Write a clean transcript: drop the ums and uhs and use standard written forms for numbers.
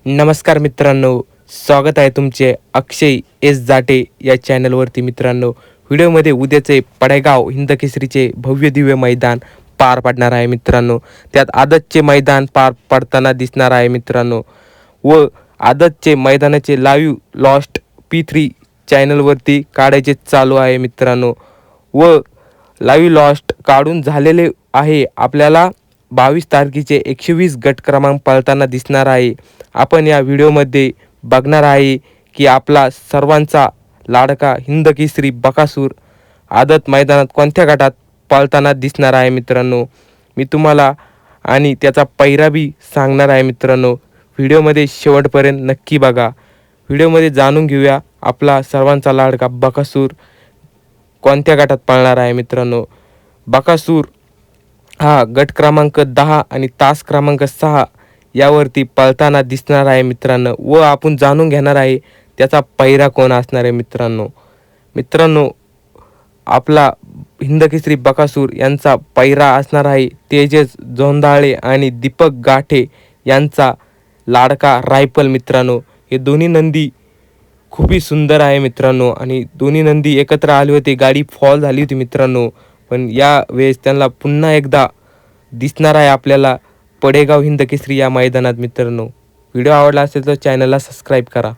नमस्कार मित्रांनो, स्वागत आहे तुमचे अक्षय एस जाटे या चॅनलवरती. मित्रांनो, व्हिडिओमध्ये उद्याचे पडेगाव हिंदकेसरीचे भव्य दिव्य मैदान पार पडणार आहे. मित्रांनो, त्यात आदतचे मैदान पार पडताना दिसणार आहे. मित्रांनो, व आदतचे मैदानाचे लाईव्ह लॉस्ट P3 चॅनलवरती काढायचे चालू आहे. मित्रांनो, व लाईव्ह लॉस्ट काढून झालेले आहे. आपल्याला 22 तारखेचे 120 गट क्रमांक पळताना दिसणार आहे. आपण या व्हिडिओमध्ये बघणार आहे की आपला सर्वांचा लाडका हिंदकेसरी बकासूर आदत मैदानात कोणत्या गटात पळताना दिसणार आहे. मित्रांनो, मी तुम्हाला आणि त्याचा पैरा बी सांगणार आहे. मित्रांनो, व्हिडिओमध्ये शेवटपर्यंत नक्की बघा. व्हिडिओमध्ये जाणून घेऊया आपला सर्वांचा लाडका बकासूर कोणत्या गटात पळणार आहे. मित्रांनो, बकासूर हा गट क्रमांक 10 आणि तास क्रमांक 6 यावरती पळताना दिसणार आहे. मित्रांनो, व आपण जाणून घेणार आहे त्याचा पैरा कोण असणार आहे. मित्रांनो, आपला हिंदकेसरी बकासूर यांचा पैरा असणार आहे तेजस जोंधाळे आणि दीपक गाठे यांचा लाडका रायफल. मित्रांनो, हे दोन्ही नंदी खूपही सुंदर आहे. मित्रांनो, आणि दोन्ही नंदी एकत्र आले होते, गाडी फॉल झाली होती. मित्रांनो, पण या वेळेस त्यांना पुन्हा एकदा दिसणार आहे आपल्याला पडेगाव हिंदकेसरी या मैदानात. मित्रांनो, व्हिडिओ आवडला असेल तर चॅनलला सबस्क्राईब करा.